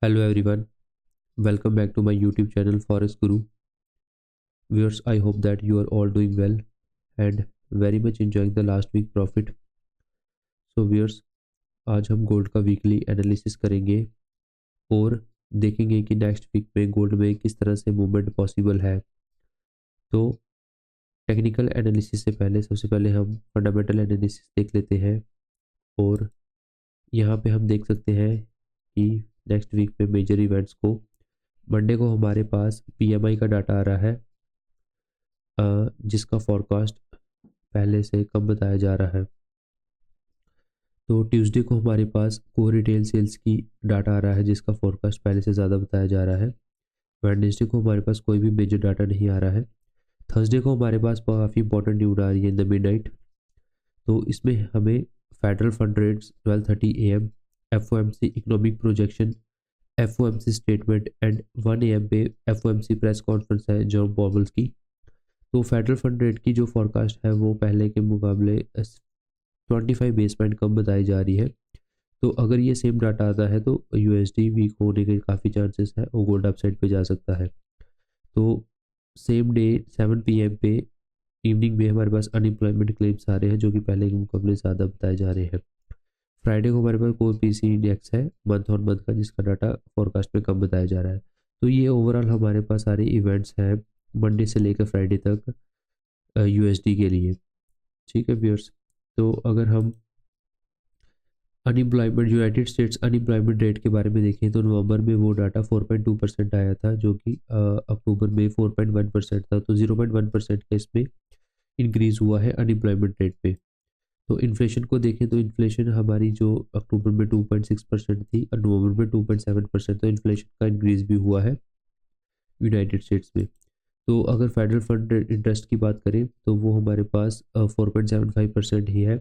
Hello everyone, welcome back to my YouTube channel Forest Guru. Viewers, I hope that you are all doing well and very much enjoying the last week profit. So viewers, आज हम gold का weekly analysis करेंगे और देखेंगे कि next week में gold में किस तरह से मूवमेंट पॉसिबल है। तो टेक्निकल एनालिसिस से पहले सबसे पहले हम फंडामेंटल एनालिसिस देख लेते हैं और यहाँ पे हम देख सकते हैं कि नेक्स्ट वीक में मेजर इवेंट्स को मंडे को हमारे पास पीएमआई का डाटा आ रहा है जिसका फॉरकास्ट पहले से कम बताया जा रहा है। तो ट्यूसडे को हमारे पास कोर रिटेल सेल्स की डाटा आ रहा है जिसका फॉरकास्ट पहले से ज़्यादा बताया जा रहा है। वेडनेसडे को हमारे पास कोई भी मेजर डाटा नहीं आ रहा है। थर्सडे को हमारे पास काफ़ी इंपॉर्टेंट न्यूज़ आ रही है इन द मिडनाइट। तो इसमें हमें federal fund rates 12:30 AM, FOMC economic projection, FOMC statement and 1 AM पे FOMC प्रेस कॉन्फ्रेंस है जॉन पॉवेल की। तो फेडरल फंड रेट की जो फॉरकास्ट है वो पहले के मुकाबले 25 बेस पॉइंट कम बताई जा रही है। तो अगर ये सेम डाटा आता है तो USD वीक होने के काफ़ी चांसेस है और गोल्ड अपसाइड पे जा सकता है। तो सेम डे 7 PM पे इवनिंग में हमारे पास अनएम्प्लॉयमेंट क्लेम्स आ रहे हैं जो कि पहले के मुकाबले ज़्यादा बताए जा रहे हैं। फ्राइडे को हमारे पास कोर PCE इंडेक्स है मंथ ऑन मंथ का जिसका डाटा फॉरकास्ट में कम बताया जा रहा है। तो ये ओवरऑल हमारे पास सारे इवेंट्स हैं मंडे से लेकर फ्राइडे तक USD के लिए। ठीक है व्यूअर्स, तो अगर हम unemployment United states unemployment rate के बारे में देखें तो नवंबर में वो डाटा 4.2% आया था जो कि अक्टूबर में 4.1% था। तो 0.1% का इसमें इंक्रीज़ हुआ है अनएम्प्लॉयमेंट रेट पे। तो इन्फ्लेशन को देखें तो इन्फ्लेशन हमारी जो अक्टूबर में 2.6% थी और नवंबर में 2.7%, तो इन्फ्लेशन का इंक्रीज़ भी हुआ है यूनाइटेड स्टेट्स में। तो अगर फेडरल फंड इंटरेस्ट की बात करें तो वो हमारे पास 4.75% ही है,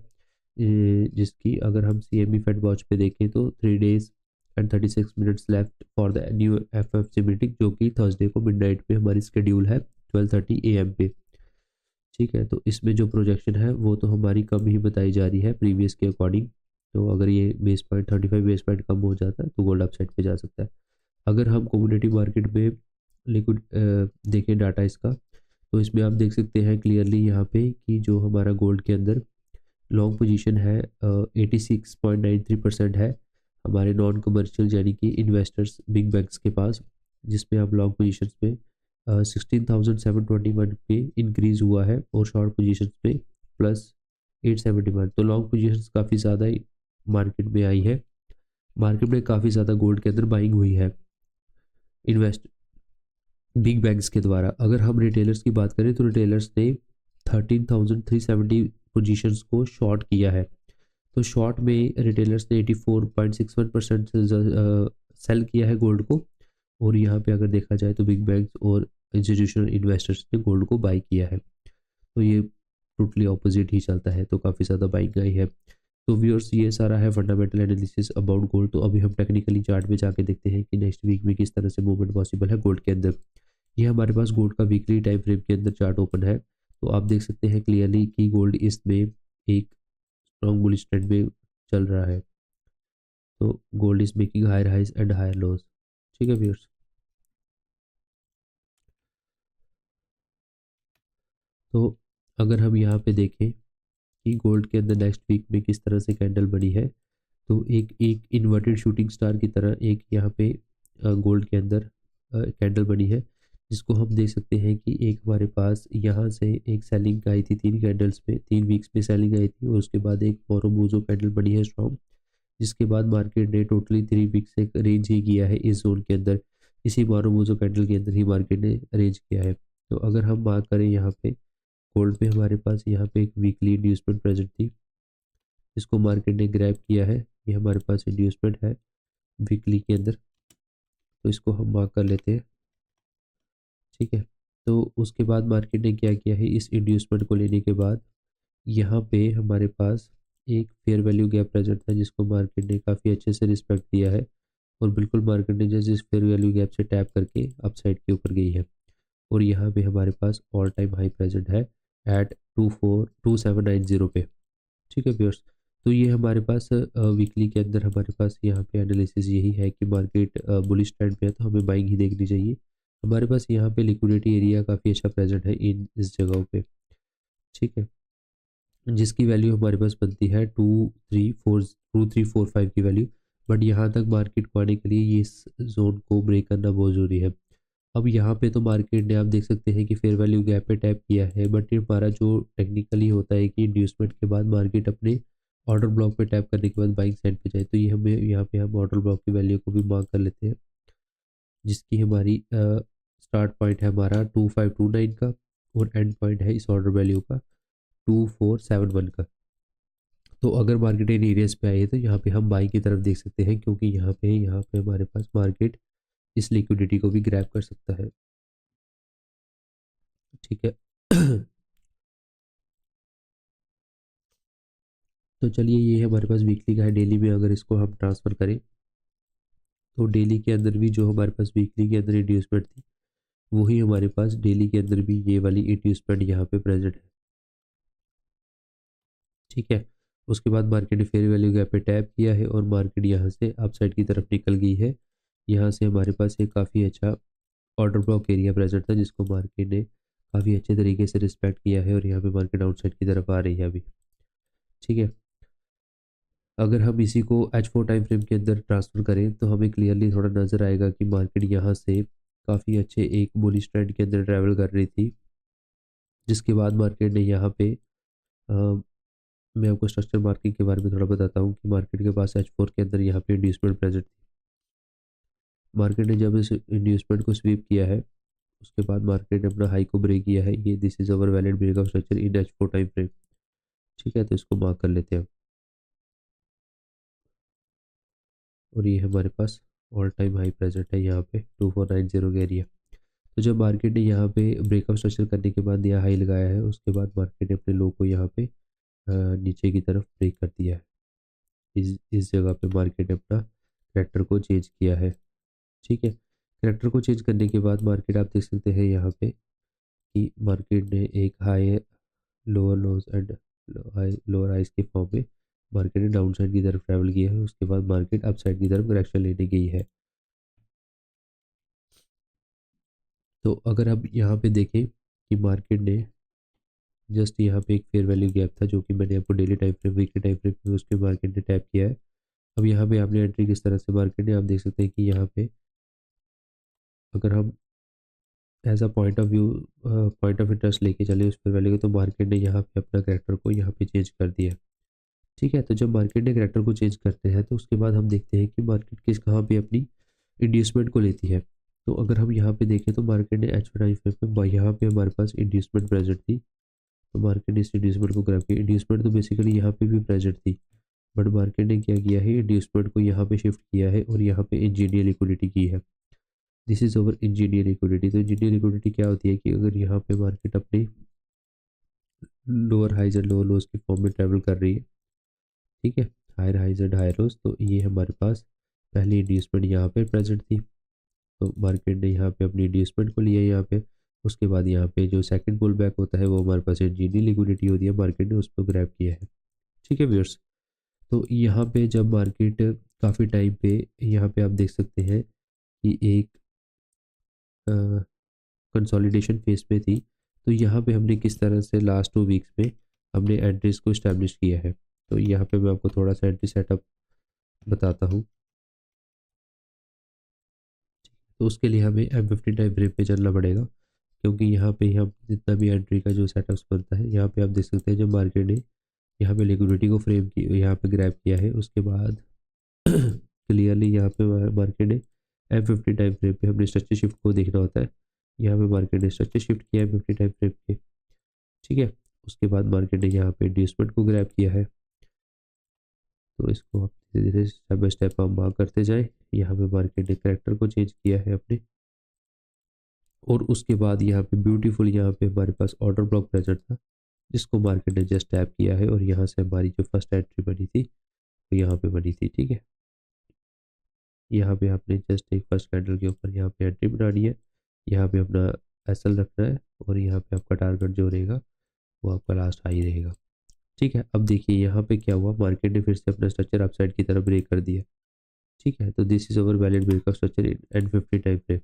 जिसकी अगर हम CME फेड वॉच पे देखें तो 3 days and 36 minutes left for the new FOMC meeting जो कि थर्सडे को मिडनाइट पे हमारी शेड्यूल है 12:30 AM पे। ठीक है, तो इसमें जो प्रोजेक्शन है वो तो हमारी कम ही बताई जा रही है प्रीवियस के अकॉर्डिंग। तो अगर ये बेस पॉइंट 35 बेस पॉइंट कम हो जाता है तो गोल्ड अपसाइड पे जा सकता है। अगर हम कम्युनिटी मार्केट में लिक्विड देखें डाटा इसका, तो इसमें आप देख सकते हैं क्लियरली यहाँ पे कि जो हमारा गोल्ड के अंदर लॉन्ग पोजीशन है 86.93% है हमारे नॉन कमर्शियल यानी कि इन्वेस्टर्स बिग बैंक्स के पास, जिसमें आप लॉन्ग पोजीशंस में 16,721 पे इंक्रीज़ हुआ है और शॉर्ट पोजीशंस पे +871। तो लॉन्ग पोजीशंस काफ़ी ज़्यादा मार्केट में आई है। मार्केट में काफ़ी ज़्यादा गोल्ड के अंदर बाइंग हुई है इन्वेस्ट बिग बैंक्स के द्वारा। अगर हम रिटेलर्स की बात करें तो रिटेलर्स ने 13,370 पोजीशंस को शॉर्ट किया है। तो शॉर्ट में रिटेलर्स ने 84.61% सेल किया है गोल्ड को, और यहाँ पे अगर देखा जाए तो बिग बैंक्स और इंस्टीट्यूशनल इन्वेस्टर्स ने गोल्ड को बाई किया है। तो ये टोटली ऑपोजिट ही चलता है, तो काफ़ी ज़्यादा बाइंग आई है। तो व्यूअर्स, ये सारा है फंडामेंटल एनालिसिस अबाउट गोल्ड। तो अभी हम टेक्निकली चार्ट में जाके देखते हैं कि नेक्स्ट वीक में किस तरह से मूवमेंट पॉसिबल है गोल्ड के अंदर। ये हमारे पास गोल्ड का वीकली टाइम फ्रेम के अंदर चार्ट ओपन है। तो आप देख सकते हैं क्लियरली कि गोल्ड इसमें एक स्ट्रॉन्ग बुलिश ट्रेंड में चल रहा है। तो gold is making higher highs and higher lows. ठीक है व्यूअर्स, तो अगर हम यहाँ पे देखें कि गोल्ड के अंदर नेक्स्ट वीक में किस तरह से कैंडल बनी है, तो एक एक इन्वर्टेड शूटिंग स्टार की तरह एक यहाँ पे गोल्ड के अंदर कैंडल बनी है, जिसको हम देख सकते हैं कि एक हमारे पास यहाँ से एक सेलिंग आई थी 3 कैंडल्स में, 3 वीक्स में सेलिंग आई थी, और उसके बाद एक मोरोबूजो कैंडल बनी है स्ट्रॉन्ग, जिसके बाद मार्केट ने टोटली 3 वीक्स से रेंज ही किया है इस जोन के अंदर। इसी मोरोबूजो कैंडल के अंदर ही मार्केट ने रेंज किया है। तो अगर हम बात करें यहाँ पे गोल्ड पे, हमारे पास यहाँ पे एक वीकली इंड्यूसमेंट प्रेजेंट थी जिसको मार्केट ने ग्रैब किया है। ये हमारे पास इंड्यूसमेंट है वीकली के अंदर, तो इसको हम मार्क कर लेते हैं। ठीक है, तो उसके बाद मार्केट ने क्या किया है, इस इंड्यूसमेंट को लेने के बाद यहाँ पे हमारे पास एक फेयर वैल्यू गैप प्रेजेंट था जिसको मार्केट ने काफ़ी अच्छे से रिस्पेक्ट दिया है, और बिल्कुल मार्केट ने जैसे इस फेयर वैल्यू गैप से टैप करके अपसाइड के ऊपर गई है, और यहाँ पे हमारे पास ऑल टाइम हाई प्रेजेंट है एट 242790 पे। ठीक है व्यूअर्स, तो ये हमारे पास वीकली के अंदर हमारे पास यहाँ पे एनालिसिस यही है कि मार्केट बुलिश ट्रेंड पे है तो हमें बाइंग ही देखनी चाहिए। हमारे पास यहाँ पे लिक्विडिटी एरिया काफ़ी अच्छा प्रेजेंट है इन इस जगहों पे, ठीक है, जिसकी वैल्यू हमारे पास बनती है 2 3 4 की वैल्यू। बट यहाँ तक मार्केट को आने के लिए ये इस जोन को ब्रेक करना बहुत ज़रूरी है। अब यहाँ पे तो मार्केट ने आप देख सकते हैं कि फेयर वैल्यू गैप पे टैप किया है, बट ये हमारा जो टेक्निकली होता है कि इंड्यूसमेंट के बाद मार्केट अपने ऑर्डर ब्लॉक पे टैप करने के बाद बाइंग साइड पे जाए, तो ये हमें यहाँ पे हम ऑर्डर ब्लॉक की वैल्यू को भी मार्क कर लेते हैं, जिसकी हमारी स्टार्ट पॉइंट है हमारा 2529 का और एंड पॉइंट है इस ऑर्डर वैल्यू का 2471 का। तो अगर मार्केट इन एरियाज पे आई है तो यहाँ पे हम बाई की तरफ देख सकते हैं, क्योंकि यहाँ पे हमारे पास मार्केट इस लिक्विडिटी को भी ग्रैब कर सकता है, ठीक है। तो चलिए ये हमारे पास वीकली का है। डेली में अगर इसको हम ट्रांसफ़र करें तो डेली के अंदर भी जो हमारे पास वीकली के अंदर इंड्यूसमेंट थी वही हमारे पास डेली के अंदर भी ये वाली इंड्यूसमेंट यहाँ पे प्रेजेंट है, ठीक है। उसके बाद मार्केट ने फेयर वैल्यू गैप पे टैप किया है और मार्केट यहाँ से अपसाइड की तरफ निकल गई है। यहाँ से हमारे पास एक काफ़ी अच्छा ऑर्डर ब्लॉक एरिया प्रेजेंट था जिसको मार्केट ने काफ़ी अच्छे तरीके से रिस्पेक्ट किया है और यहाँ पे मार्केट आउटसाइड की तरफ आ रही है अभी, ठीक है। अगर हम इसी को H4 टाइम फ्रेम के अंदर ट्रांसफर करें तो हमें क्लियरली थोड़ा नज़र आएगा कि मार्केट यहाँ से काफ़ी अच्छे एक बुलिश ट्रेंड के अंदर ट्रैवल कर रही थी, जिसके बाद मार्केट ने यहाँ पे मैं आपको स्ट्रक्चर मार्किंग के बारे में थोड़ा बताता हूँ कि मार्केट के पास H4 के अंदर यहाँ पे इंड्यूसमेंट प्रेजेंट थी। मार्केट ने जब इस इंड्यूसमेंट को स्वीप किया है उसके बाद मार्केट ने अपना हाई को ब्रेक किया है। ये this is our valid breakout structure in H4 time frame, ठीक है। तो इसको मार्क कर लेते हैं और ये हमारे पास ऑल टाइम हाई प्रेजेंट है यहाँ पे 2490 के एरिया। तो जब मार्केट ने यहाँ पे ब्रेकआउट स्ट्रक्चर करने के बाद यह हाई लगाया है उसके बाद मार्केट ने अपने लो को यहाँ पे नीचे की तरफ ब्रेक कर दिया है। इस जगह पे मार्केट ने अपना करेक्टर को चेंज किया है, ठीक है। करेक्टर को चेंज करने के बाद मार्केट आप देख सकते हैं यहाँ पे कि मार्केट ने एक high lower lows and high lower highs के फॉर्म में मार्केट ने डाउन साइड की तरफ ट्रैवल किया है। उसके बाद मार्केट अप साइड की तरफ करेक्शन लेने गई है। तो अगर आप यहाँ पे देखें कि मार्केट ने जस्ट यहाँ पे एक फेयर वैल्यू गैप था जो कि मैंने आपको daily time frame weekly time frame में उसके मार्केट ने टैप किया है। अब यहाँ पे आपने एंट्री किस तरह से मार्केट ने आप देख सकते हैं कि यहाँ पे अगर हम as a point of view point of interest लेके चले उस फेयर वैल्यू को, तो मार्केट ने यहाँ पे अपना करेक्टर को यहाँ पे चेंज कर दिया, ठीक है। तो जब मार्केट ने करेक्टर को चेंज करते हैं तो उसके बाद हम देखते हैं कि मार्केट किस कहाँ पे अपनी इंड्यूसमेंट को लेती है। तो अगर हम यहाँ पे देखें तो मार्केट ने एच टाइम फ्रेम में यहाँ पे हमारे पास इंड्यूसमेंट प्रेजेंट थी, तो मार्केट ने इस इंड्यूसमेंट को ग्रैब किया। इंड्यूसमेंट तो बेसिकली यहाँ पे भी प्रेजेंट थी, बट मार्केट ने क्या किया है इंड्यूसमेंट को यहाँ पे शिफ्ट किया है और यहाँ पे इंजीनियर लिक्विडिटी की है। This is our engineer liquidity. तो इंजीनियर लिक्विडिटी क्या होती है कि अगर यहाँ पे मार्केट अपनी lower highs and lower lows की फॉर्म में ट्रेवल कर रही है, ठीक है, higher highs and higher lows, तो ये हमारे पास पहली इंड्यूसमेंट यहाँ पे प्रेजेंट थी। तो मार्केट ने यहाँ पे अपनी इंड्यूसमेंट को लिया यहाँ पे। उसके बाद यहाँ पे जो सेकंड पुल बैक होता है वो हमारे पास इंजीनियर लिक्विडिटी होती है, मार्केट ने उसको ग्रैब किया है, ठीक है व्यूअर्स। तो यहाँ पे जब मार्केट काफ़ी टाइम पे यहाँ पे आप देख सकते हैं कि एक कंसोलिडेशन फेज पे थी, तो यहाँ पे हमने किस तरह से लास्ट 2 वीक्स में हमने एंट्रीज को इस्टेब्लिश किया है। तो यहाँ पे मैं आपको थोड़ा सा एंट्री सेटअप बताता हूँ। तो उसके लिए हमें M50 टाइम फ्रेम पे चलना पड़ेगा, क्योंकि यहाँ पे हम जितना भी एंट्री का जो सेटअप्स बनता है यहाँ पे आप देख सकते हैं जब मार्केट ने यहाँ पे लिक्विडिटी को फ्रेम की यहाँ पे ग्रैब किया है उसके बाद क्लियरली यहाँ पे मार्केट ने M50 टाइम फ्रेम पे हमने स्ट्रक्चर शिफ्ट को देखना होता है। यहाँ पे मार्केट ने स्ट्रक्चर शिफ्ट किया है M50 टाइम फ्रेम पे, ठीक है। उसके बाद मार्केट ने यहाँ पे इंड्यूसमेंट को ग्रैब किया है। तो इसको आप धीरे धीरे स्टेप बाय स्टेप हम मार्क करते जाए। यहाँ पे मार्केट ने करेक्टर को चेंज किया है अपने, और उसके बाद यहाँ पे ब्यूटीफुल यहाँ पे हमारे पास ऑर्डर ब्लॉक प्रेजेंट था जिसको मार्केट ने जस्ट टैप किया है और यहाँ से हमारी जो फर्स्ट एंट्री बनी थी वो यहाँ पे बनी थी, ठीक है। यहाँ पे आपने जस्ट एक फर्स्ट कैंडल के ऊपर यहाँ पे एंट्री बनानी है, यहाँ पे अपना एसएल रखना है और यहाँ पे आपका टारगेट जो रहेगा वो आपका लास्ट हाई रहेगा, ठीक है, अब देखिए यहाँ पे क्या हुआ, मार्केट ने फिर से अपना स्ट्रक्चर अपसाइड की तरफ ब्रेक कर दिया। ठीक है, तो this is our valid breakout structure in N50 time frame.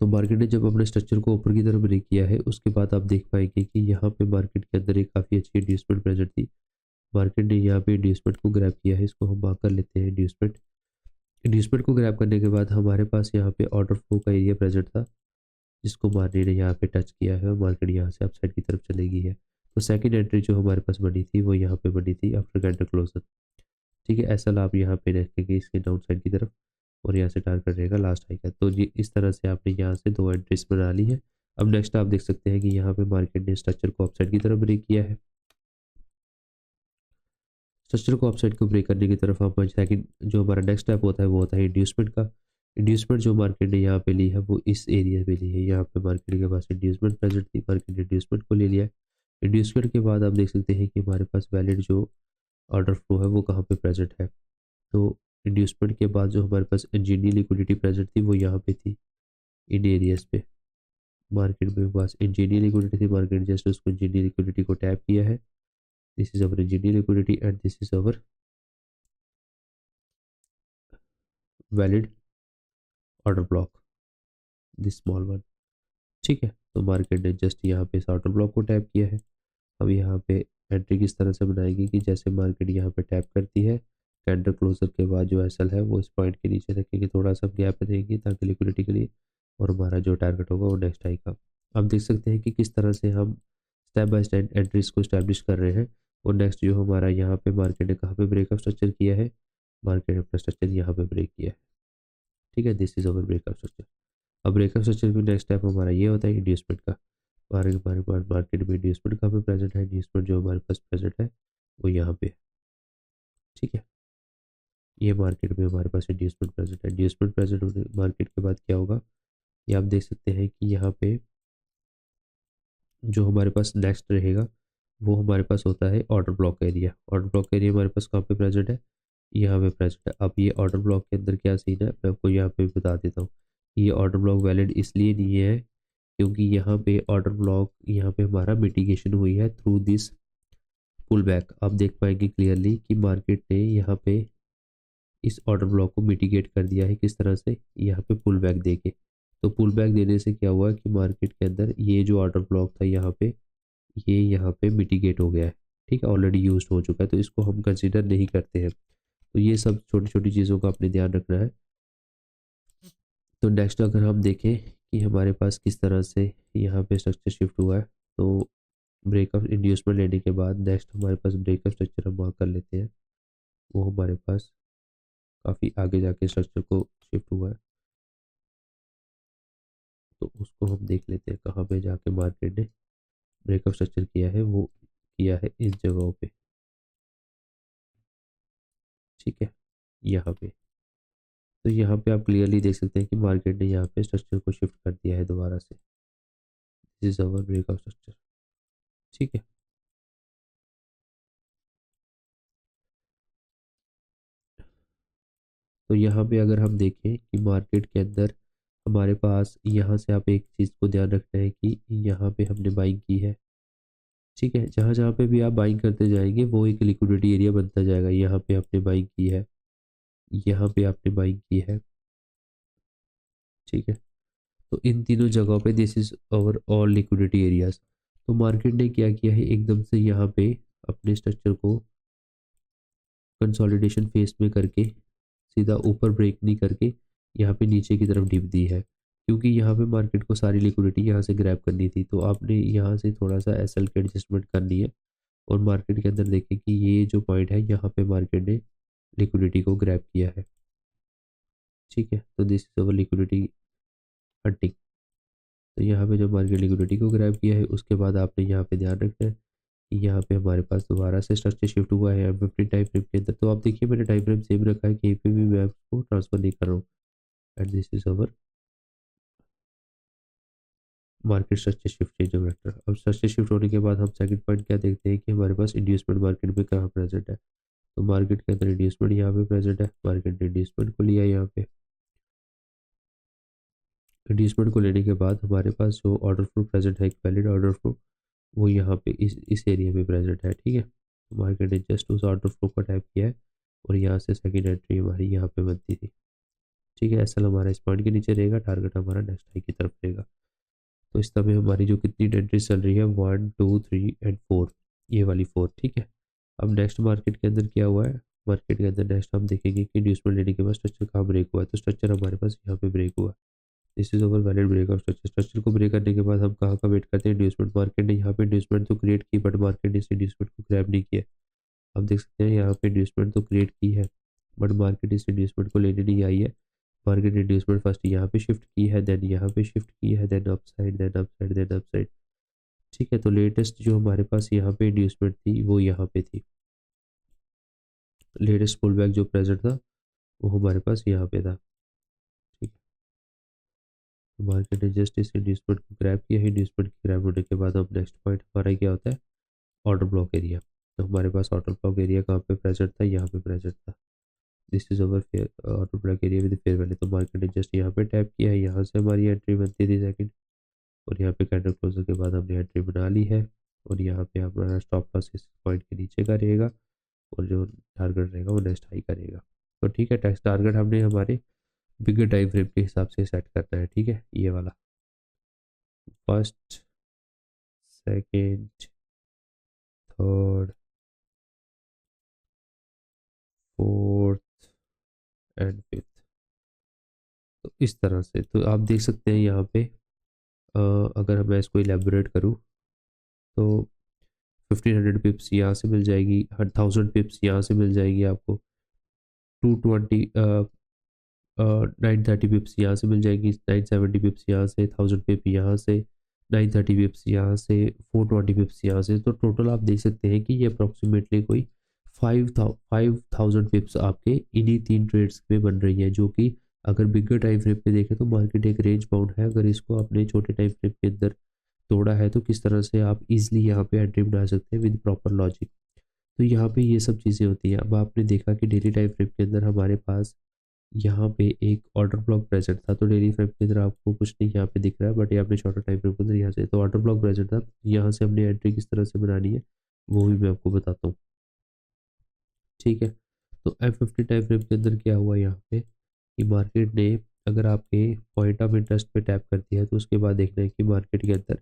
तो मार्केट ने जब अपने स्ट्रक्चर को ऊपर की तरफ ब्रेक किया है, उसके बाद आप देख पाएंगे कि यहाँ पे मार्केट के अंदर एक काफ़ी अच्छी इंड्यूसमेंट प्रेजेंट थी। मार्केट ने यहाँ पे इंड्यूसमेंट को ग्रैब किया है, इसको हम मार्क कर लेते हैं इंड्यूसमेंट। इंड्यूसमेंट को ग्रैब करने के बाद हमारे पास यहाँ पे ऑर्डर फ्लो का एरिया प्रेजेंट था, जिसको मार्केट ने यहाँ पे टच किया है और मार्केट यहाँ से अपसाइड की तरफ चली गई है। तो सेकंड एंट्री जो हमारे पास बनी थी वो यहाँ पे बनी थी आफ्टर कैंडल क्लोजर। ठीक है, ऐसा लाभ यहाँ पे रखेंगे इसके डाउन साइड की तरफ, और यहाँ से टारगेट रहेगा लास्ट हाई का। तो ये इस तरह से आपने यहाँ से दो एंट्रीज बना ली है। अब नेक्स्ट आप देख सकते हैं कि यहाँ पे मार्केट ने स्ट्रक्चर को अपसाइड की तरफ ब्रेक किया है। स्ट्रक्चर को अपसाइड को ब्रेक करने की तरफ हम सेकंड जो हमारा नेक्स्ट स्टेप होता है वो होता है इंड्यूसमेंट का। इंड्यूसमेंट जो मार्केट ने यहाँ पे ली है वो इस एरिया पे ली है, यहाँ पे मार्केट के पास इंड्यूसमेंट प्रेजेंट थी, मार्केट ने इंड्यूसमेंट को ले लिया है। इंड्यूसमेंट के बाद आप देख सकते हैं कि हमारे पास वैलिड जो ऑर्डर फ्लो है वो कहाँ पे प्रेजेंट है। तो इंड्यूसमेंट के बाद जो हमारे पास इंजीनियर लिक्विडिटी प्रेजेंट थी वो यहाँ पे थी, इन एरियाज पे। मार्केट में पास इंजीनियर लिक्विडिटी थी, मार्केट जस्ट उसको इंजीनियर लिक्विडिटी को टैप किया है। This is our engineer liquidity and this is our valid order block, this small one. ठीक है, तो मार्केट ने जस्ट यहाँ पे इस ऑर्डर ब्लॉक को टैप किया है। अब यहाँ पे एंट्री किस तरह से बनाएगी कि जैसे मार्केट यहाँ पे टैप करती है, कैंडल क्लोजर के बाद जो एसएल है वो इस पॉइंट के नीचे रखेंगे, थोड़ा सा गैप देंगे ताकि लिक्विडिटी के लिए, और हमारा जो टारगेट होगा वो नेक्स्ट हाई का। आप देख सकते हैं कि किस तरह से हम स्टेप बाय स्टेप एंट्रीज को स्टैब्लिश कर रहे हैं। और नेक्स्ट जो हमारा यहाँ पे मार्केट ने कहाँ पे ब्रेकअप स्ट्रक्चर किया है, मार्केट ने अपना स्ट्रक्चर यहाँ पे ब्रेक किया है। ठीक है, this is our breakup structure. अब ब्रेकअप स्ट्रक्चर में नेक्स्ट स्टेप हमारा ये होता है इंड्यूसमेंट का। हमारे पास मार्केट में इंड्यूसमेंट कहाँ पे प्रेजेंट है, इंड्यूसमेंट जो हमारे पास प्रेजेंट है वो यहाँ पे। ठीक है, ये मार्केट में हमारे पास इंड्यूसमेंट प्रेजेंट है। इंड्यूसमेंट प्रेजेंट होने मार्केट के बाद क्या होगा, ये आप देख सकते हैं कि यहाँ पे जो हमारे पास नेक्स्ट रहेगा वो हमारे पास होता है order block area. Order block area हमारे पास कहाँ पे प्रेजेंट है, यहाँ पे प्रेजेंट है। अब ये ऑर्डर ब्लॉक के अंदर क्या सीन है मैं आपको यहाँ पे बता देता हूँ। ये ऑर्डर ब्लॉक वैलिड इसलिए नहीं है क्योंकि यहाँ पे ऑर्डर ब्लॉक यहाँ पे हमारा मिटिगेशन हुई है थ्रू दिस पुल बैक। आप देख पाएंगे क्लियरली कि मार्केट ने यहाँ पे इस ऑर्डर ब्लॉक को मिटिगेट कर दिया है, किस तरह से, यहाँ पे पुल बैक देके। तो पुल बैक देने से क्या हुआ कि मार्केट के अंदर ये जो ऑर्डर ब्लॉक था यहाँ पे, ये यहाँ पे मिटिगेट हो गया है। ठीक है, ऑलरेडी यूज्ड हो चुका है, तो इसको हम कंसिडर नहीं करते हैं। तो ये सब छोटी छोटी चीज़ों का अपने ध्यान रखना है। तो नेक्स्ट अगर हम देखें कि हमारे पास किस तरह से यहाँ पे स्ट्रक्चर शिफ्ट हुआ है, तो ब्रेकअप इंड्यूसमेंट लेने के बाद नेक्स्ट हमारे पास ब्रेकअप स्ट्रक्चर हम मार्क कर लेते हैं। वो हमारे पास काफ़ी आगे जाके स्ट्रक्चर को शिफ्ट हुआ है, तो उसको हम देख लेते हैं कहाँ पे जाके मार्केट ने ब्रेकअप स्ट्रक्चर किया है। वो किया है इस जगहों पे। ठीक है, यहाँ पे। तो यहाँ पे आप क्लियरली देख सकते हैं कि मार्केट ने यहाँ पे स्ट्रक्चर को शिफ्ट कर दिया है दोबारा से। This is our breakout structure. ठीक है, तो यहाँ पे अगर हम देखें कि मार्केट के अंदर हमारे पास यहाँ से आप एक चीज़ को ध्यान रखना है कि यहाँ पे हमने बाइंग की है। ठीक है, जहाँ जहाँ पे भी आप बाइंग करते जाएंगे वो एक लिक्विडिटी एरिया बनता जाएगा। यहाँ पे आपने बाइंग की है, यहाँ पे आपने बाइंग की है। ठीक है, तो इन तीनों जगहों पे this is over all liquidity areas. तो मार्केट ने क्या किया है, एकदम से यहाँ पे अपने स्ट्रक्चर को कंसोलिडेशन फेस में करके सीधा ऊपर ब्रेक नहीं करके यहाँ पे नीचे की तरफ डिप दी है, क्योंकि यहाँ पे मार्केट को सारी लिक्विडिटी यहाँ से ग्रैब करनी थी। तो आपने यहाँ से थोड़ा सा एसएल की एडजस्टमेंट करनी है, और मार्केट के अंदर देखें कि ये जो पॉइंट है यहाँ पे मार्केट ने लिक्विडिटी को ग्रैब किया है। ठीक है, तो this is our liquidity hunting. तो यहाँ पे जो मार्केट लिक्विडिटी को ग्रैब किया है, उसके बाद आपने यहाँ पे ध्यान रखना है कि यहाँ पे हमारे पास दोबारा से स्ट्रक्चर शिफ्ट हुआ है M50 टाइम फ्रेम के अंदर। तो आप देखिए मैंने टाइम फ्रेम सेम रखा है, कहीं पे भी मैं आपको ट्रांसफर नहीं कर रहा हूँ। And this is our market structure shift change of vector. अब स्ट्रक्चर शिफ्ट होने के बाद हम सेकंड पॉइंट क्या देखते हैं कि हमारे पास इंड्यूसमेंट मार्केट में कहाँ प्रेजेंट है। तो मार्केट के अंदर इंड्यूसमेंट यहाँ पे प्रेजेंट है, मार्केट ने इंड्यूसमेंट को लिया यहाँ पे। इंड्यूसमेंट को लेने के बाद हमारे पास जो ऑर्डर फ्लो प्रेजेंट है, एक वैलिड ऑर्डर फ्लो, वो यहाँ पे इस एरिया में प्रेजेंट है। ठीक है, तो मार्केट ने जस्ट उस ऑर्डर फ्लो को टैप किया है और यहाँ से सेकेंड एंट्री हमारी यहाँ पे बनती थी। ठीक है, एसएल हमारा इस पॉइंट के नीचे रहेगा, टारगेट हमारा नेक्स्ट हाई की तरफ रहेगा। तो इस समय हमारी जो कितनी एंट्रीज चल रही है 1 2 3 एंड 4, ये वाली 4। ठीक है, अब नेक्स्ट मार्केट के अंदर क्या हुआ है, मार्केट के अंदर नेक्स्ट हम देखेंगे कि इंड्यूसमेंट लेने के बाद स्ट्रक्चर कहाँ ब्रेक हुआ है। तो स्ट्रक्चर हमारे पास यहाँ पे ब्रेक हुआ। This is our valid break of structure. Structure को ब्रेक करने के बाद हम कहाँ का वेट करते हैं, इंड्यूसमेंट। मार्केट ने यहाँ पे इंड्यूसमेंट तो क्रिएट की, बट मार्केट ने इस इंड्यूसमेंट को ग्रैब नहीं किया। आप देख सकते हैं यहाँ पे इंड्यूसमेंट तो क्रिएट की है, बट मार्केट इस इंड्यूसमेंट को लेने नहीं आई है। मार्केट इंड्यूसमेंट फर्स्ट यहाँ पे शिफ्ट की है, देन यहाँ पे शिफ्ट की है, then upside, then upside, then upside. ठीक है, तो लेटेस्ट जो हमारे पास यहाँ पे इंड्यूसमेंट थी वो यहाँ पे थी। लेटेस्ट पुल बैक जो प्रेजेंट था वो हमारे पास यहाँ पे था। ठीक है, तो मार्केट ने जस्ट इस इंड्यूसमेंट को ग्रैब किया है। इंड्यूसमेंट की ग्रैब होने के बाद अब नेक्स्ट पॉइंट हमारा क्या होता है, ऑर्डर ब्लॉक एरिया। तो हमारे पास ऑर्डर ब्लॉक एरिया कहाँ पे प्रेजेंट था, यहाँ पे प्रेजेंट था। This is over fair order block area with fair value. तो मार्केट ने जस्ट यहाँ पे टैप किया है, यहाँ से हमारी एंट्री बनती थी सेकंड, और यहाँ पे कैंडल क्लोजर के बाद हमने एंट्री बना ली है। और यहाँ पे हमारा स्टॉप लॉस इस पॉइंट के नीचे का रहेगा और जो टारगेट रहेगा वो नेक्स्ट हाई करेगा। तो ठीक है, टैक्स टारगेट हमने हमारे बिगर टाइम फ्रेम के हिसाब से सेट करना है। ठीक है, ये वाला first, second, third, fourth and fifth. तो इस तरह से तो आप देख सकते हैं यहाँ पे अगर मैं इसको इलेबोरेट करूँ तो 1500 पिप्स यहाँ से मिल जाएगी, 1000 पिप्स यहाँ से मिल जाएगी आपको, 220 930 पिप्स यहाँ से मिल जाएगी, 970 पिप्स यहाँ से, 1000 पिप यहाँ से, 930 पिप्स यहाँ से, 420 पिप्स यहाँ से। तो टोटल आप देख सकते हैं कि ये अप्रोक्सीमेटली कोई 5000 पिप्स आपके इन्हीं 3 ट्रेड्स में बन रही है, जो कि अगर बिगर टाइम फ्रेम पे देखें तो मार्केट एक रेंज बाउंड है। अगर इसको अपने छोटे टाइम फ्रेम के अंदर तोड़ा है तो किस तरह से आप इजीली यहाँ पे एंट्री बना सकते हैं विद प्रॉपर लॉजिक। तो यहाँ पे ये सब चीज़ें होती हैं। अब आपने देखा कि डेली टाइम फ्रेम के अंदर हमारे पास यहाँ पे एक ऑर्डर ब्लॉक प्रेजेंट था। तो डेली फ्रेम के अंदर आपको कुछ नहीं यहाँ पे दिख रहा है, बट ये आपने शॉर्टर टाइम फ्रेम के अंदर यहाँ से तो ऑर्डर ब्लॉक प्रेजेंट था। यहाँ से हमने एंट्री किस तरह से बनानी है वो भी मैं आपको बताता हूँ। ठीक है, तो F50 टाइम फ्रेम के अंदर क्या हुआ यहाँ पे कि मार्केट ने अगर आपके पॉइंट ऑफ इंटरेस्ट पे टैप कर दिया है तो उसके बाद देखना है कि मार्केट के अंदर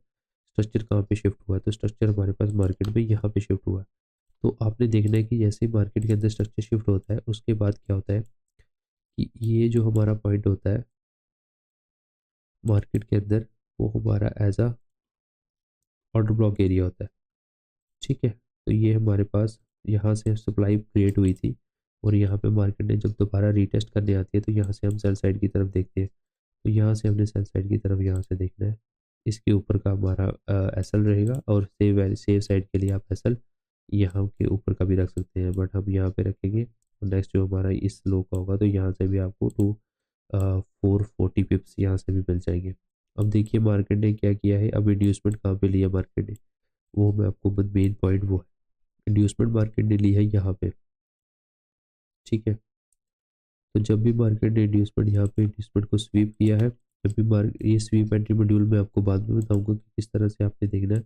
स्ट्रक्चर कहाँ पे शिफ्ट हुआ है। तो स्ट्रक्चर हमारे पास मार्केट में यहाँ पे शिफ्ट हुआ है। तो आपने देखना है कि जैसे ही मार्केट के अंदर स्ट्रक्चर शिफ्ट होता है उसके बाद क्या होता है कि ये जो हमारा पॉइंट होता है मार्केट के अंदर वो हमारा as a order block area होता है। ठीक है, तो ये हमारे पास यहाँ से सप्लाई क्रिएट हुई थी और यहाँ पे मार्केट ने जब दोबारा रीटेस्ट करने आती है तो यहाँ से हम सेल साइड की तरफ देखते हैं। तो यहाँ से हमने सेल साइड की तरफ यहाँ से देखना है, इसके ऊपर का हमारा एसएल रहेगा और सेव साइड के लिए आप एसएल यहाँ के ऊपर का भी रख सकते हैं, बट हम यहाँ पे रखेंगे। और नेक्स्ट जो हमारा इस लो का होगा तो यहाँ से भी आपको 440 पिप्स यहाँ से भी मिल जाएंगे। अब देखिए मार्केट ने क्या किया है, अब इंड्यूसमेंट कहाँ पे लिया मार्केट ने, वो मैं आपको मेन पॉइंट वो है, इंड्यूसमेंट मार्केट ने ली है यहाँ पे। ठीक है, तो जब भी मार्केट ने इंड्यूसमेंट यहाँ पे इंड्यूसमेंट को स्वीप किया है, जब भी मार्केट ये स्वीप एंट्री मॉड्यूल में आपको बाद में बताऊंगा कि किस तरह से आपने देखना है।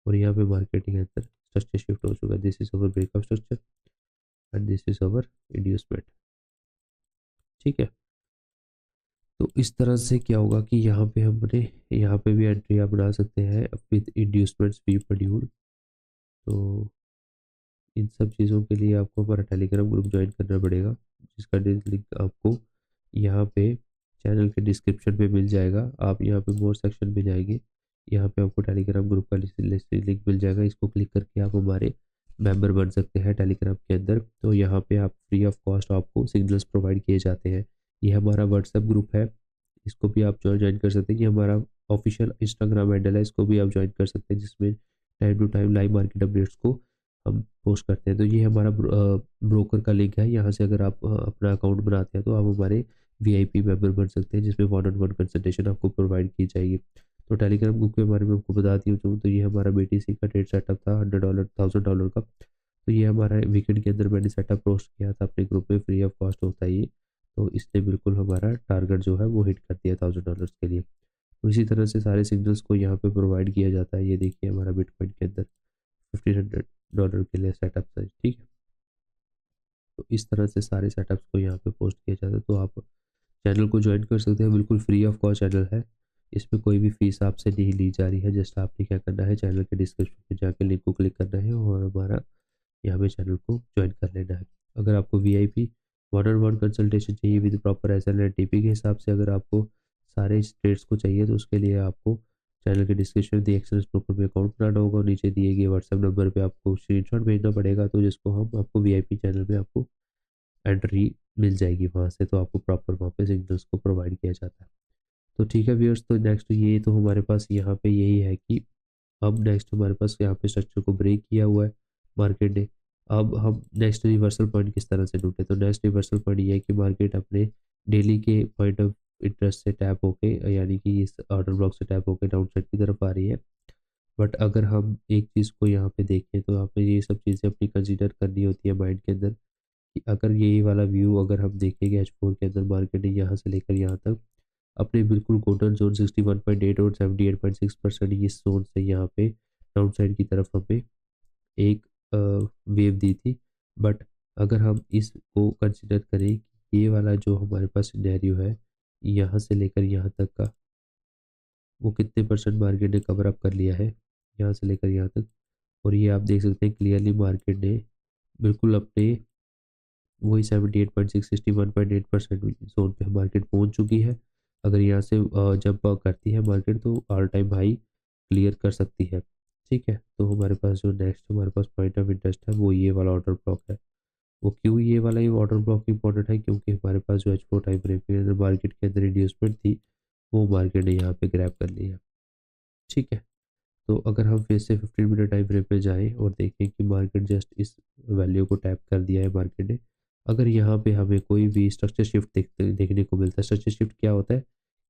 और यहाँ पे मार्केट के अंदर स्ट्रक्चर शिफ्ट हो चुका है। This is our breakup structure and this is our inducement. ठीक है, तो इस तरह से क्या होगा कि यहाँ पे हमने यहाँ पे भी एंट्री आप बना सकते हैं विद इंड्यूसमेंट स्वीप मॉड्यूल। तो इन सब चीज़ों के लिए आपको हमारा टेलीग्राम ग्रुप ज्वाइन करना पड़ेगा, जिसका लिंक आपको यहाँ पे चैनल के डिस्क्रिप्शन में मिल जाएगा। आप यहाँ पे मोर सेक्शन में जाएंगे, यहाँ पे आपको टेलीग्राम ग्रुप का लिंक मिल जाएगा। इसको क्लिक करके आप हमारे मेंबर बन सकते हैं टेलीग्राम के अंदर। तो यहाँ पे आप फ्री ऑफ कॉस्ट आपको सिग्नल्स प्रोवाइड किए जाते हैं। ये हमारा व्हाट्सएप ग्रुप है, इसको भी आप ज्वाइन कर सकते हैं। ये हमारा ऑफिशियल इंस्टाग्राम हैंडल है, इसको भी आप ज्वाइन कर सकते हैं, जिसमें time to time live market updates को हम पोस्ट करते हैं। तो ये हमारा ब्रोकर का लिंक है, यहाँ से अगर आप अपना अकाउंट बनाते हैं तो आप हमारे वीआईपी मेंबर बन सकते हैं, जिसमें 1-on-1 कंसल्टेशन आपको प्रोवाइड की जाएगी। तो टेलीग्राम ग्रुप के बारे में आपको बताती हूँ। तो ये हमारा BTC का ट्रेड सेटअप था $100 $1000 का। तो ये हमारा वीकेंड के अंदर मैंने सेटअप पोस्ट किया था अपने ग्रुप में, फ्री ऑफ कॉस्ट होता है ये। तो इसने बिल्कुल हमारा टारगेट जो है वो हिट कर दिया $1000 के लिए। तो इसी तरह से सारे सिग्नल्स को यहाँ पे प्रोवाइड किया जाता है। ये देखिए हमारा बिटकॉइन के अंदर $1500 के लिए सेटअप है, ठीक है। तो इस तरह से सारे सेटअप्स को यहाँ पे पोस्ट किया जाता है। तो आप चैनल को ज्वाइन कर सकते हैं, बिल्कुल फ्री ऑफ कॉस्ट चैनल है। इसमें कोई भी फीस आपसे नहीं ली जा रही है। जस्ट आपने क्या करना है, चैनल के डिस्क्रिप्शन में जाकर लिंक को क्लिक करना है और हमारा यहाँ पे चैनल को ज्वाइन कर लेना है। अगर आपको वीआईपी 1-on-1 कंसल्टेशन चाहिए with proper SL and TP के हिसाब से, अगर आपको सारे ट्रेड्स को चाहिए, तो उसके लिए आपको चैनल के डिस्क्रिप्शन में दी एक्सेस ब्रोकर में अकाउंट बनाना होगा और नीचे दिए गए व्हाट्सएप नंबर पे आपको स्क्रीनशॉट भेजना पड़ेगा, तो जिसको हम आपको वीआईपी चैनल में आपको एंट्री मिल जाएगी वहाँ से। तो आपको प्रॉपर वहाँ पे सिग्नल्स को प्रोवाइड किया जाता है। तो ठीक है व्यूअर्स, तो नेक्स्ट ये तो हमारे पास यहाँ पे यही है कि अब नेक्स्ट हमारे पास यहाँ पे स्ट्रक्चर को ब्रेक किया हुआ है मार्केट ने। अब हम नेक्स्ट रिवर्सल पॉइंट किस तरह से ढूंढे, तो नेक्स्ट रिवर्सल पॉइंट ये है कि मार्केट अपने डेली के पॉइंट ऑफ इंटरेस्ट से टैप होके, यानी कि इस ऑर्डर ब्लॉक से टैप होके डाउन साइड की तरफ आ रही है। बट अगर हम एक चीज़ को यहाँ पे देखें, तो हमें ये सब चीज़ें अपनी कंसिडर करनी होती है माइंड के अंदर कि अगर यही वाला व्यू अगर हम देखेंगे H4 के अंदर, मार्केट ने यहाँ से लेकर यहाँ तक अपने बिल्कुल गोल्डन जोन 61.8 और 78.6% इस जोन से यहाँ पे डाउन साइड की तरफ हमें एक वेव दी थी। बट अगर हम इसको कंसिडर करें कि ये वाला जो हमारे पास सिनेरियो है, यहाँ से लेकर यहाँ तक का वो कितने परसेंट मार्केट ने कवर अप कर लिया है यहाँ से लेकर यहाँ तक। और ये आप देख सकते हैं क्लियरली मार्केट ने बिल्कुल अपने वही 78.6 61.8% जोन पे मार्केट पहुंच चुकी है। अगर यहाँ से जंप करती है मार्केट, तो ऑल टाइम हाई क्लियर कर सकती है, ठीक है। तो हमारे पास जो नेक्स्ट हमारे पास पॉइंट ऑफ इंटरेस्ट है वो ये वाला ऑर्डर ब्लॉक है। वो क्यों ये वाला ही ऑर्डर ब्लॉक इंपॉर्टेंट है, क्योंकि हमारे पास जो H4 टाइम फ्रेम के अंदर मार्केट के अंदर इंड्यूसमेंट थी, वो मार्केट ने यहाँ पे ग्रैब कर लिया, ठीक है। तो अगर हम फिर से 15 मिनट टाइम फ्रेम पे जाएं और देखें कि मार्केट जस्ट इस वैल्यू को टैप कर दिया है मार्केट ने। अगर यहाँ पे हमें कोई भी स्ट्रक्चर शिफ्ट देखने को मिलता है, स्ट्रक्चर शिफ्ट क्या होता है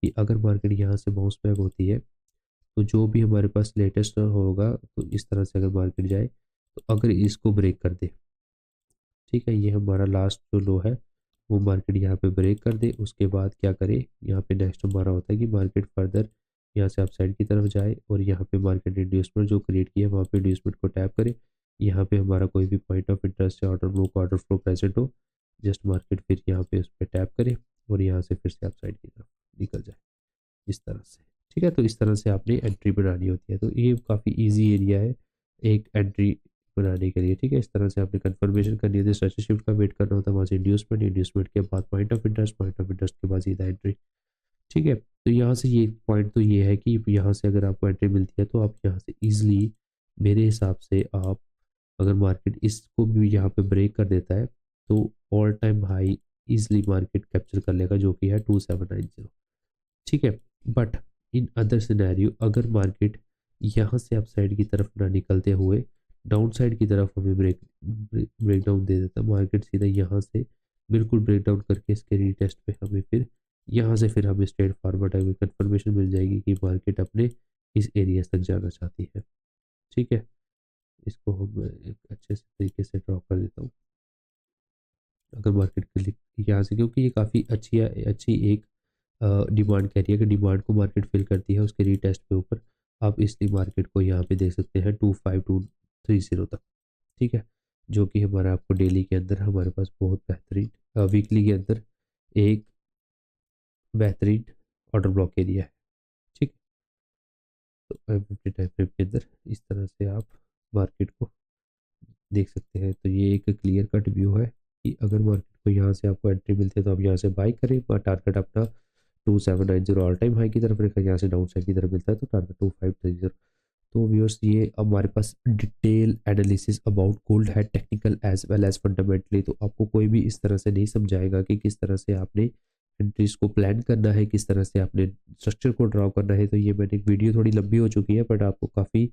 कि अगर मार्केट यहाँ से बाउंस बैक होती है, तो जो भी हमारे पास लेटेस्ट होगा, तो इस तरह से अगर मार्केट जाए, तो अगर इसको ब्रेक कर दे, ठीक है, ये हमारा लास्ट जो लो है वो मार्केट यहाँ पे ब्रेक कर दे, उसके बाद क्या करे, यहाँ पे नेक्स्ट हमारा होता है कि मार्केट फर्दर यहाँ से अपसाइड की तरफ जाए और यहाँ पे मार्केट इंड्यूसमेंट जो क्रिएट किया है वहाँ पे इंड्यूसमेंट को टैप करे। यहाँ पे हमारा कोई भी पॉइंट ऑफ इंटरेस्ट या ऑर्डर फ्लो प्रेजेंट हो, जस्ट मार्केट फिर यहाँ पे उस पर टैप करे और यहाँ से फिर से अपसाइड की तरफ निकल जाए इस तरह से, ठीक है। तो इस तरह से आपने एंट्री बनानी होती है। तो ये काफ़ी ईजी एरिया है एक एंट्री बनाने के लिए, ठीक है। इस तरह से आपने कंफर्मेशन करनी होती है, स्ट्रक्चर शिफ्ट का वेट करना होता है, वहाँ से इंड्यूसमेंट के बाद पॉइंट ऑफ इंटरेस्ट के बाद सीधा एंट्री, ठीक है। तो यहाँ से ये पॉइंट तो ये है कि यहाँ से अगर आपको एंट्री मिलती है, तो आप यहाँ से ईजिली मेरे हिसाब से आप अगर मार्केट इसको भी यहाँ पे ब्रेक कर देता है, तो all time high easily market capture कर लेगा, जो कि है 2790, ठीक है। बट इन अदर सिनेरियो अगर मार्केट यहाँ से अपसाइड की तरफ ना निकलते हुए डाउन साइड की तरफ हमें ब्रेक डाउन दे देता, मार्केट सीधा यहाँ से बिल्कुल ब्रेक डाउन करके इसके रीटेस्ट पे हमें फिर यहाँ से फिर हमें स्ट्रेट फॉरवर्ड हमें कंफर्मेशन मिल जाएगी कि मार्केट अपने इस एरिया तक जाना चाहती है, ठीक है। इसको हम एक अच्छे से तरीके से ड्रॉ कर देता हूँ। अगर मार्केट क्लिक यहाँ से, क्योंकि ये काफ़ी अच्छी एक डिमांड कह रही है कि डिमांड को मार्केट फिल करती है उसके रीटेस्ट के ऊपर। आप इसलिए मार्केट को यहाँ पे देख सकते हैं 25230 तक, ठीक है, जो कि हमारा आपको डेली के अंदर हमारे पास बहुत बेहतरीन, वीकली के अंदर एक बेहतरीन ऑर्डर ब्लॉक एरिया है, ठीक है। तो 50 टाइम फ्रेम के अंदर इस तरह से आप मार्केट को देख सकते हैं। तो ये एक क्लियर कट व्यू है कि अगर मार्केट को यहाँ से आपको एंट्री मिलती है, तो आप यहाँ से बाई करें, पर टारगेट अपना 2790 ऑल टाइम हाई की तरफ रखा, यहाँ से डाउन साइड की तरफ मिलता है तो टारगेट 2530। तो व्यूअर्स, ये हमारे पास डिटेल एनालिसिस अबाउट गोल्ड है, technical as well as fundamentally. तो आपको कोई भी इस तरह से नहीं समझाएगा कि किस तरह से आपने एंट्रीज को प्लान करना है, किस तरह से आपने स्ट्रक्चर को ड्रॉ करना है। तो ये मैंने एक वीडियो थोड़ी लंबी हो चुकी है, बट आपको काफ़ी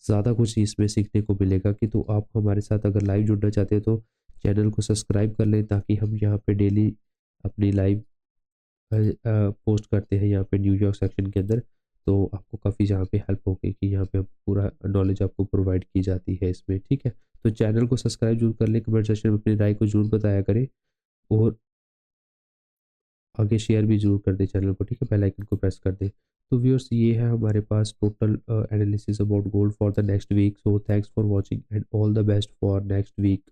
ज़्यादा कुछ इसमें सीखने को मिलेगा। कि तो आप हमारे साथ अगर लाइव जुड़ना चाहते हो, तो चैनल को सब्सक्राइब कर लें, ताकि हम यहाँ पे डेली अपनी लाइव पोस्ट करते हैं यहाँ पे न्यूयॉर्क सेक्शन के अंदर। तो आपको काफ़ी यहाँ पे हेल्प होगी कि यहाँ पे हम पूरा नॉलेज आपको प्रोवाइड की जाती है इसमें, ठीक है। तो चैनल को सब्सक्राइब जरूर कर लें, कमेंट सेक्शन में अपनी राय को जरूर बताया करें, और आगे शेयर भी ज़रूर कर दें चैनल को, ठीक है, बेल आइकन को प्रेस कर दें। तो व्यूअर्स ये है हमारे पास total analysis about gold for the next week. So thanks for watching and all the best for next week.